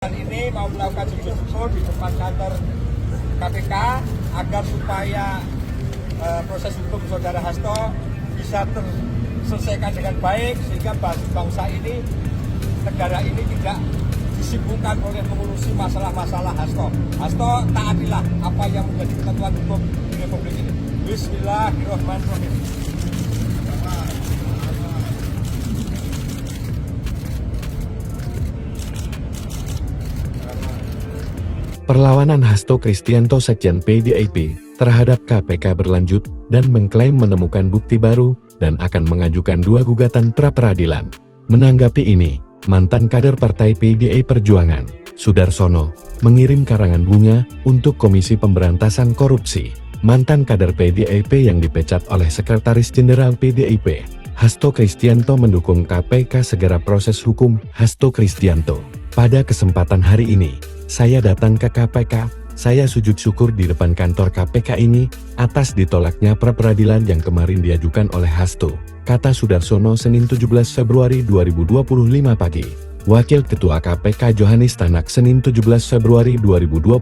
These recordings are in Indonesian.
Ini mau melakukan sujud syukur di depan kantor KPK agar supaya proses hukum saudara Hasto bisa terselesaikan dengan baik sehingga bangsa ini, negara ini tidak disibukkan oleh mengurusi masalah-masalah Hasto. Hasto taatilah apa yang menjadi ketentuan hukum di Republik ini. Bismillahirrahmanirrahim. Perlawanan Hasto Kristianto Sekjen PDIP terhadap KPK berlanjut dan mengklaim menemukan bukti baru dan akan mengajukan 2 gugatan pra-peradilan. Menanggapi ini, mantan kader Partai PDI Perjuangan, Sudarsono, mengirim karangan bunga untuk Komisi Pemberantasan Korupsi. Mantan kader PDIP yang dipecat oleh Sekretaris Jenderal PDIP, Hasto Kristianto mendukung KPK segera proses hukum Hasto Kristianto. Pada kesempatan hari ini, saya datang ke KPK, saya sujud syukur di depan kantor KPK ini, atas ditolaknya pra-peradilan yang kemarin diajukan oleh Hasto, kata Sudarsono Senin 17 Februari 2025 pagi. Wakil Ketua KPK Johanis Tanak Senin 17 Februari 2025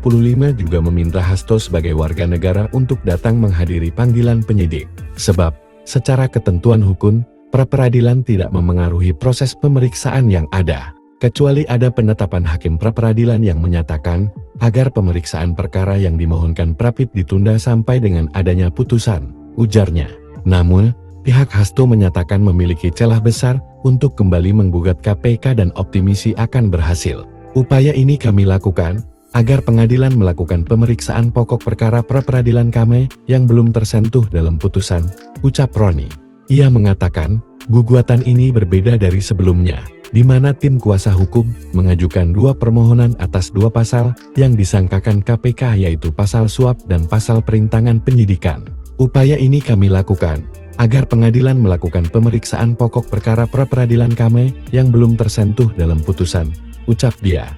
juga meminta Hasto sebagai warga negara untuk datang menghadiri panggilan penyidik. Sebab, secara ketentuan hukum, pra-peradilan tidak memengaruhi proses pemeriksaan yang ada. Kecuali ada penetapan hakim pra-peradilan yang menyatakan agar pemeriksaan perkara yang dimohonkan Prapit ditunda sampai dengan adanya putusan, ujarnya. Namun, pihak Hasto menyatakan memiliki celah besar untuk kembali menggugat KPK dan optimisi akan berhasil. Upaya ini kami lakukan agar pengadilan melakukan pemeriksaan pokok perkara pra-peradilan kami yang belum tersentuh dalam putusan, ucap Roni. Ia mengatakan, gugatan ini berbeda dari sebelumnya, di mana tim kuasa hukum mengajukan 2 permohonan atas 2 pasal yang disangkakan KPK, yaitu pasal suap dan pasal perintangan penyidikan. Upaya ini kami lakukan agar pengadilan melakukan pemeriksaan pokok perkara pra-peradilan kami yang belum tersentuh dalam putusan, ucap dia.